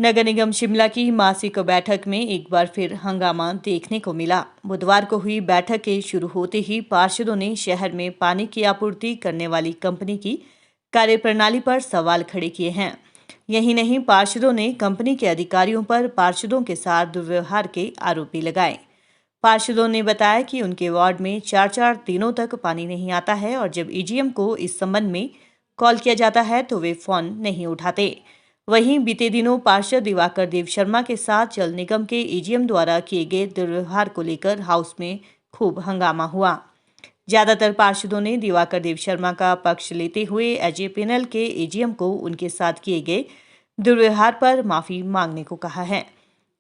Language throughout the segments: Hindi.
नगर निगम शिमला की मासिक बैठक में एक बार फिर हंगामा देखने को मिला। बुधवार को हुई बैठक के शुरू होते ही पार्षदों ने शहर में पानी की आपूर्ति करने वाली कंपनी की कार्यप्रणाली पर सवाल खड़े किए हैं। यही नहीं, पार्षदों ने कंपनी के अधिकारियों पर पार्षदों के साथ दुर्व्यवहार के आरोप भी लगाए। पार्षदों ने बताया कि उनके वार्ड में 4-4 दिनों तक पानी नहीं आता है और जब ईजीएम को इस संबंध में कॉल किया जाता है तो वे फोन नहीं उठाते। वहीं बीते दिनों पार्षद दिवाकर देव शर्मा के साथ जल निगम के ईजीएम द्वारा किए गए दुर्व्यवहार को लेकर हाउस में खूब हंगामा हुआ। ज्यादातर पार्षदों ने दिवाकर देव शर्मा का पक्ष लेते हुए एजेपीएनएल के ईजीएम को उनके साथ किए गए दुर्व्यवहार पर माफी मांगने को कहा है।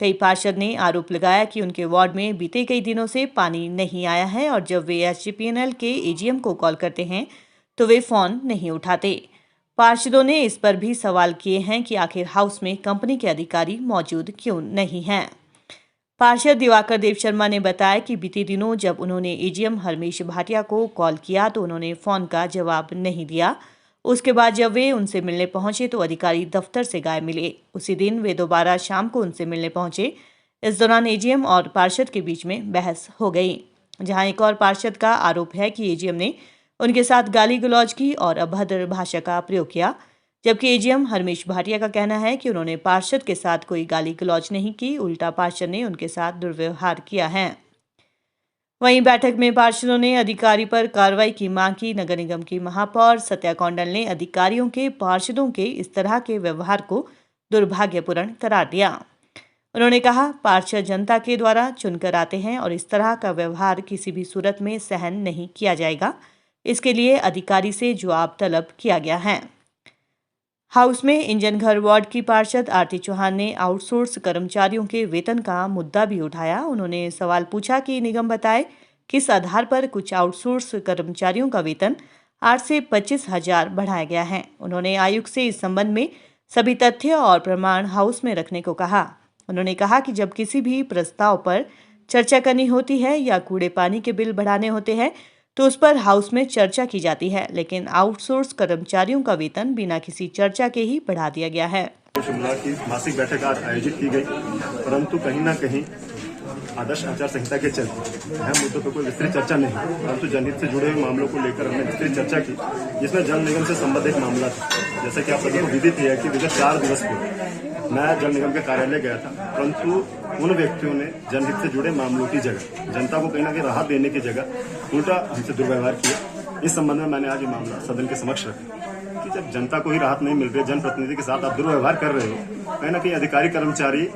कई पार्षद ने आरोप लगाया कि उनके वार्ड में बीते कई दिनों से पानी नहीं आया है और जब वे एजेपीएनएल के ईजीएम को कॉल करते हैं तो वे फोन नहीं उठाते। पार्षदों ने इस पर भी सवाल किए हैं कि आखिर हाउस में कंपनी के अधिकारी मौजूद क्यों नहीं हैं। पार्षद दिवाकर देव शर्मा ने बताया कि बीते दिनों जब उन्होंने ईजीएम हरमेश भाटिया को कॉल किया तो उन्होंने फोन का जवाब नहीं दिया। उसके बाद जब वे उनसे मिलने पहुंचे तो अधिकारी दफ्तर से गायब मिले। उसी दिन वे दोबारा शाम को उनसे मिलने पहुंचे। इस दौरान ईजीएम और पार्षद के बीच में बहस हो गई, जहां एक और पार्षद का आरोप है कि ईजीएम ने उनके साथ गाली गलौज की और अभद्र भाषा का प्रयोग किया, जबकि एजीएम हरमेश भाटिया का कहना है कि उन्होंने पार्षद के साथ कोई गाली गलौज नहीं की, उल्टा पार्षद ने उनके साथ दुर्व्यवहार किया है। वहीं बैठक में पार्षदों ने अधिकारी पर कार्रवाई की मांग की। नगर निगम की महापौर सत्या कौंडल ने अधिकारियों के पार्षदों के इस तरह के व्यवहार को दुर्भाग्यपूर्ण करार दिया। उन्होंने कहा, पार्षद जनता के द्वारा चुनकर आते हैं और इस तरह का व्यवहार किसी भी सूरत में सहन नहीं किया जाएगा। इसके लिए अधिकारी से जवाब तलब किया गया है। हाउस में इंजन घर वार्ड की पार्षद आरती चौहान ने आउटसोर्स कर्मचारियों के वेतन का मुद्दा भी उठाया। उन्होंने सवाल पूछा कि निगम बताए किस आधार पर कुछ आउटसोर्स कर्मचारियों का वेतन 8 से 25 हजार बढ़ाया गया है। उन्होंने आयुक्त से इस संबंध में सभी तथ्य और प्रमाण हाउस में रखने को कहा। उन्होंने कहा कि जब किसी भी प्रस्ताव पर चर्चा करनी होती है या कूड़े पानी के बिल बढ़ाने होते हैं तो उस पर हाउस में चर्चा की जाती है, लेकिन आउटसोर्स कर्मचारियों का वेतन बिना किसी चर्चा के ही बढ़ा दिया गया है। शिमला की मासिक बैठक आज आयोजित की गई, परंतु कहीं न कहीं आदर्श आचार संहिता के चलते अहम मुद्दों पर कोई विस्तृत चर्चा नहीं, परंतु जनहित से जुड़े हुए मामलों को लेकर हमने विस्तृत चर्चा की, जिसमें जल निगम से संबंधित मामला था। जैसा कि आप सभी को विदित है कि विगत 4 दिवस पूर्व मैं जल निगम के कार्यालय गया था, परंतु उन व्यक्तियों ने जनहित से जुड़े मामलों की जगह जनता को कहीं न कहीं राहत देने की जगह उल्टा हमसे दुर्व्यवहार किया। इस संबंध में मैंने आज ये मामला सदन के समक्ष रखा कि जब जनता को ही राहत नहीं मिल रही, जनप्रतिनिधि के साथ आप दुर्व्यवहार कर रहे हो, कहीं न कहीं अधिकारी कर्मचारी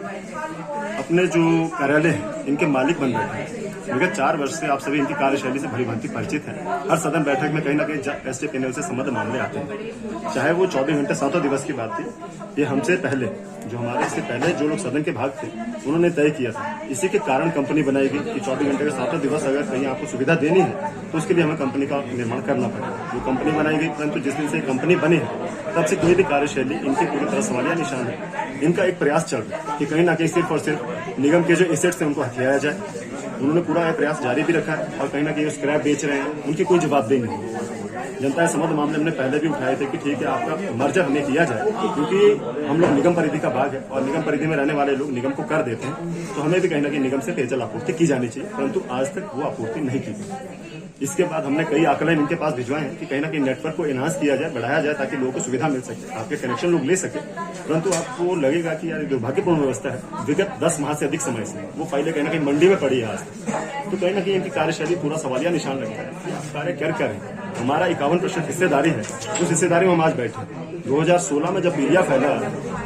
अपने जो कार्यालय है इनके मालिक बन रहे हैं। विगत 4 वर्ष से आप सभी इनकी कार्यशैली से भली भांति परिचित हैं। हर सदन बैठक में कहीं न कहीं एसजेपीएनएल से संबद्ध मामले आते हैं, चाहे वो 24 घंटे 7 दिवस की बात थी। ये हमसे पहले जो हमारे इससे पहले जो लोग सदन के भाग थे उन्होंने तय किया था। इसी के कारण कंपनी बनाई गई कि 24 घंटे का 7 दिवस अगर कहीं आपको सुविधा देनी है तो उसके लिए हमें कंपनी का निर्माण करना पड़ेगा। जो कंपनी बनाई गई, परंतु जिस दिन से कंपनी बनी है तब से कोई भी कार्यशैली इनकी पूरी तरह सवालिया निशान है। इनका एक प्रयास चल रहा है कि कहीं ना कहीं सिर्फ और सिर्फ निगम के जो एसेट्स हैं उनको हथियाया जाए। उन्होंने पूरा प्रयास जारी भी रखा है और कहीं ना कहीं स्क्रैप बेच रहे हैं, उनकी कोई जवाबदेही नहीं। जनता संबंध मामले हमने पहले भी उठाए थे कि ठीक है, आपका मर्जर हमें किया जाए, क्योंकि हम लोग निगम परिधि का भाग है और निगम परिधि में रहने वाले लोग निगम को कर देते हैं, तो हमें भी कहीं ना कहीं निगम से पेयजल आपूर्ति की जानी चाहिए, परंतु आज तक वो आपूर्ति नहीं की गई। इसके बाद हमने कई आकलन इनके पास भिजवाए हैं कि कहीं ना कहीं नेटवर्क को एनहांस किया जाए, बढ़ाया जाए, ताकि लोगों को सुविधा मिल सके, आपके कनेक्शन लोग ले सके। परंतु आपको लगेगा कि यार दुर्भाग्यपूर्ण व्यवस्था है। विगत 10 माह से अधिक समय से वो फाइलें कहीं ना कहीं मंडी में पड़ी है आज, तो कहीं ना कहीं इनकी कार्यशैली पूरा सवालिया निशान रखता है कि आप कार्य कर रहे हैं। हमारा 51% हिस्सेदारी है, उस हिस्सेदारी में हम आज बैठे हैं। 2016 में जब पीलिया फैला,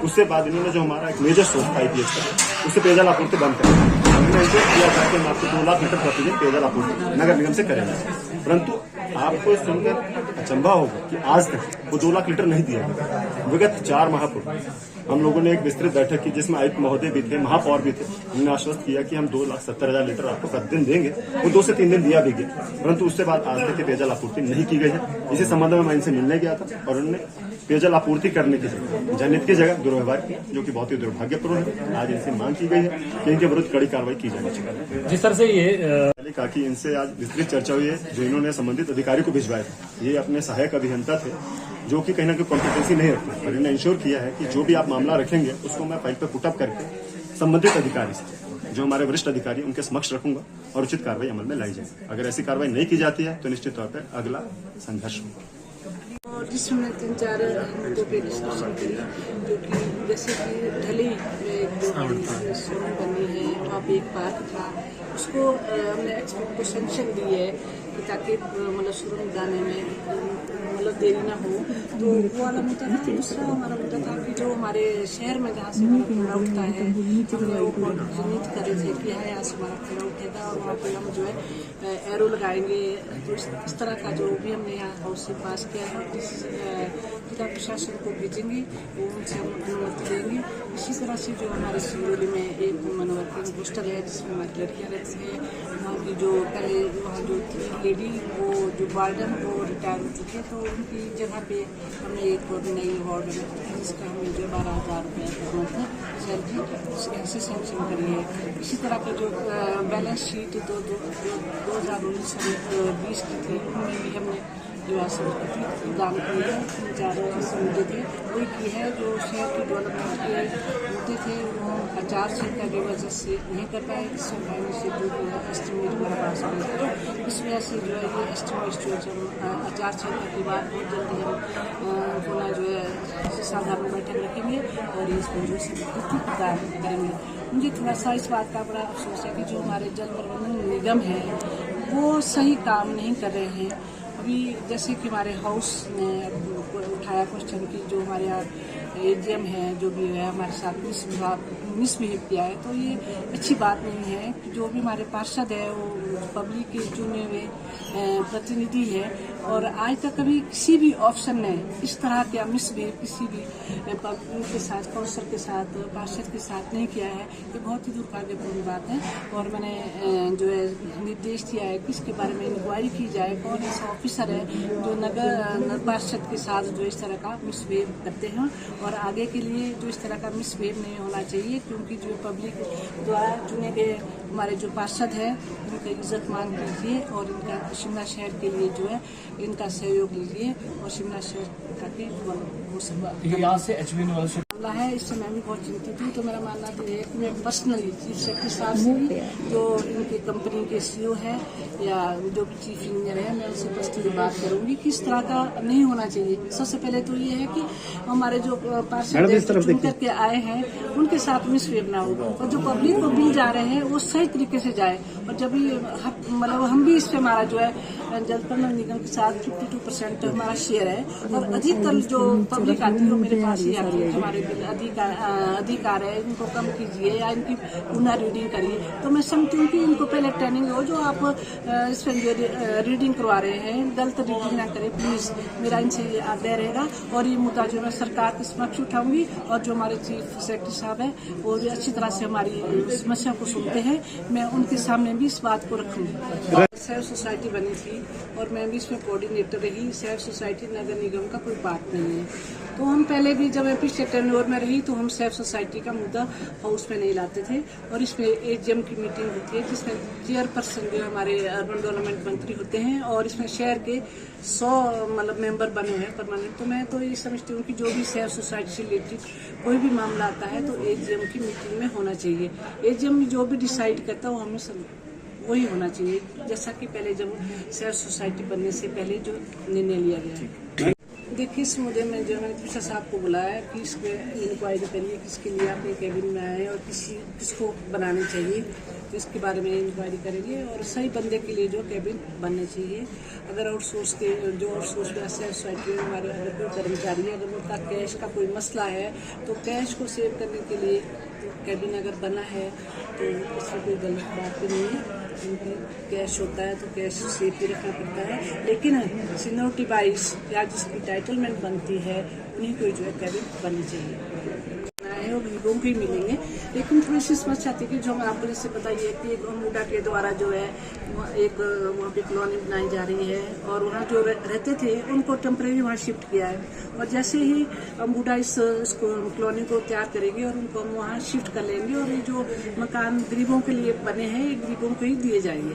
उससे बाद इन्होंने जो हमारा एक मेजर सोर्स था आईपीएस का, उससे पेयजल आपूर्ति बंद कर हमने इसे किया था कि हम आपको 2 लाख लीटर प्रतिदिन पेयजल आपूर्ति नगर निगम से करेंगे, परंतु आपको सुनकर अचंभा होगा कि आज तक वो 2 लाख लीटर नहीं दिया गया। विगत 4 माह पूर्व हम लोगों ने एक विस्तृत बैठक की, जिसमें आयुक्त महोदय भी थे, महापौर भी थे। उन्होंने आश्वस्त किया कि हम 2,70,000 लीटर आपको प्रतिदिन देंगे। वो 2 से 3 दिन दिया भी गया, परंतु उसके बाद आज तक पेयजल आपूर्ति नहीं की गई है। इसी संबंध में मैं इनसे मिलने गया था और उन्होंने पेयजल आपूर्ति करने की जगह जनहित की जगह दुर्व्यवहार किया, जो कि बहुत ही दुर्भाग्यपूर्ण है। आज इनसे मांग की गई है कि इनके विरुद्ध कड़ी कार्रवाई की जानी चाहिए। जिस तरह से ये कहा कि इनसे आज विस्तृत चर्चा हुई है, जो इन्होंने संबंधित अधिकारी को भिजवाया था। ये अपने सहायक अभियंता थे जो कि कहीं ना कहीं कॉम्पिटेंसी नहीं रखती, पर इन्होंने इंश्योर किया है कि जो भी आप मामला रखेंगे उसको मैं फाइल पे पुटअप करके संबंधित अधिकारी से, जो हमारे वरिष्ठ अधिकारी उनके समक्ष रखूंगा और उचित कार्रवाई अमल में लाई जाएगी। अगर ऐसी कार्रवाई नहीं की जाती है तो निश्चित तौर पर अगला संघर्ष होगा। और जिसमें 3-4 मुद्दों पे डिस्कशन करी, जो कि जैसे कि ढली में जो हमारी सुरंग बनी है, वहाँ पे एक पार्क था, उसको हमने एक्सपर्ट को सेंक्शन दी है कि ताकि मतलब सुरंग जाने में मतलब देरी ना हो। तो वो वाला मुद्दा था। दूसरा हमारा मुद्दा था कि जो हमारे शहर में जहाँ से हमारा कूड़ा उठता है, हमने वो चिन्हित कर रहे थे कि यहाँ से हमारा कूड़ा उठेगा और वहाँ पे हम जो है एरो लगाएंगे। तो इस तरह का जो भी हमने यहाँ हाउस से पास किया है, जिला प्रशासन को भेजेंगे, वो उनसे हम अनुमति लेंगे। इसी तरह से जो हमारे सिंगरौली में एक मनोवर्किंग पोस्टर है जिसमें हमारी लड़कियाँ रहती हैं, वहाँ की जो पहले वहाँ जो थी लेडी, वो जो वार्डन वो रिटायर हो चुके, तो उनकी जगह पे हमने एक नई वार्ड में जिसका हमें जो 12,000 रुपये पर सैलरी ऐसे सेंक्शन करी है। इसी तरह के जो बैलेंस शीट 2019-20 की थी, उनमें भी हमने जो संपत्ति दान की है, 3-4 मुद्दे थे वही की है। जो शहर के डेवलपमेंट के मुद्दे थे वो आचार संहिता की वजह से नहीं कर पाए, इससे पहले से जो एस्टिमेट हमारे पास नहीं, इस वजह से जो है ये एस्टिमेट जो आचार संहिता की बात बहुत जल्दी हम पुनः जो है साधारण बैठक रखेंगे और इस पर जो संपत्ति प्रदान करेंगे। मुझे थोड़ा सा इस बात का बड़ा अफसोस है कि जो हमारे जल प्रबंधन निगम है वो सही काम नहीं कर रहे हैं। अभी जैसे कि हमारे हाउस ने उठाया क्वेश्चन की जो हमारे यहाँ एजीएम है जो भी है हमारे साथ मिसबिहेव किया है, तो ये अच्छी बात नहीं है कि जो भी हमारे पार्षद है वो पब्लिक के चुने हुए प्रतिनिधि है और आज तक कभी किसी भी ऑप्शन ने इस तरह का मिसबिहेव किसी भी पब्लिक के साथ, काउंसिलर के साथ, पार्षद के साथ नहीं किया है। ये बहुत ही दुर्भाग्यपूर्ण बात है और मैंने जो है निर्देश दिया है कि इसके बारे में इंक्वायरी की जाए, कौन ऐसा ऑफिसर है जो नगर पार्षद के साथ जो इस तरह का मिसबिहेव करते हैं और आगे के लिए जो इस तरह का मिसबिहेव नहीं होना चाहिए, क्योंकि जो पब्लिक द्वारा चुने गए हमारे जो पार्षद है उनका इज्जत मान लीजिए और इनका शिमला शहर के लिए जो है इनका सहयोग लीजिए और शिमला शहर का यहाँ से एचवीन मामला है। इससे मैं भी बहुत चिंतित हूँ। तो मेरा मानना तो है कि मैं पर्सनली चीफ सेक्रेटरी साहब से भी जो इनकी कंपनी के सीईओ है या जो भी चीफ इंजीनियर है, मैं उनसे पर्सनली बात करूंगी कि इस तरह का नहीं होना चाहिए। सबसे पहले तो ये है कि हमारे जो पार्षद चुन करके आए हैं उनके साथ मिसबिहेव ना हो और जो पब्लिक को बिल जा रहे हैं वो सही तरीके से जाए। और जब भी मतलब हम भी इस पे हमारा जो है जल प्रबंधन निगम के साथ 52% हमारा शेयर है और अधिकतर जो पब्लिक आती है वो मेरे पास ही आती है। हमारे अधिकार है, इनको कम कीजिए या इनकी पुनः रीडिंग करिए। तो मैं समझती हूँ कि इनको पहले ट्रेनिंग हो, जो आप इसमें जो रीडिंग करवा रहे हैं गलत रीडिंग ना करें प्लीज। मेरा इनसे ये आग्रह रहेगा और ये मुद्दा जो मैं सरकार के समक्ष उठाऊंगी और जो हमारे चीफ सेक्रेटरी साहब है वो भी अच्छी तरह से हमारी समस्या को सुनते हैं, मैं उनके सामने भी इस बात को रखूंगी। सेल्फ सोसाइटी बनी थी और मैं भी इसमें कोऑर्डिनेटर रही। सेल्फ सोसाइटी नगर निगम का कोई बात नहीं है। तो हम पहले भी जब मैं पिछले टेन्योर में रही तो हम सेल्फ सोसाइटी का मुद्दा हाउस में नहीं लाते थे और इसमें एजीएम की मीटिंग होती है जिसमें चेयरपर्सन जो हमारे अर्बन डेवलपमेंट मंत्री होते हैं और इसमें शहर के 100 मतलब मेंबर बने हुए हैं परमानेंट। तो मैं तो ये समझती हूँ कि जो भी सेल्फ सोसाइटी से रिलेटेड कोई भी मामला आता है तो एजीएम की मीटिंग में होना चाहिए। एजीएम जो भी डिसाइड करता है वो हमें वही होना चाहिए, जैसा कि पहले जब सेल्फ सोसाइटी बनने से पहले जो निर्णय लिया गया है। देखिए इस मुद्दे में जो मैंने पिछले साहब को बुलाया कि इस पर इंक्वायरी करिए, किसके लिए आपने कैबिन में आए और किसको बनानी चाहिए, तो इसके बारे में इंक्वायरी करेंगे और सही बंदे के लिए जो कैबिन बनने चाहिए। अगर आउटसोर्स के जो आउटसोर्स में सेल्फ सोसाइटी में हमारे अगर कोई कर्मचारी है, अगर उनका कैश का कोई मसला है तो कैश को सेव करने के लिए कैबिन अगर बना है तो इसमें कोई गलत बात भी नहीं है। उनकी कैश होता है तो कैश सेफ भी रखना पड़ता है, लेकिन सीनियरिटी वाइज या जिसकी टाइटलमेंट बनती है उन्हीं को जो है कैबिन बननी चाहिए और गरीबों को ही मिलेंगे। लेकिन थोड़ी सी समस्या आती है कि जो हम आपको जैसे बताइए कि एक अमूडा के द्वारा जो है एक वहाँ पे कॉलोनी बनाई जा रही है और वहाँ जो रहते थे उनको टेम्परेरी वहाँ शिफ्ट किया है और जैसे ही अमूडा इसको कॉलोनी को तैयार करेगी और उनको हम वहाँ शिफ्ट कर लेंगे और ये जो मकान गरीबों के लिए बने हैं ये गरीबों को ही दिए जाएंगे।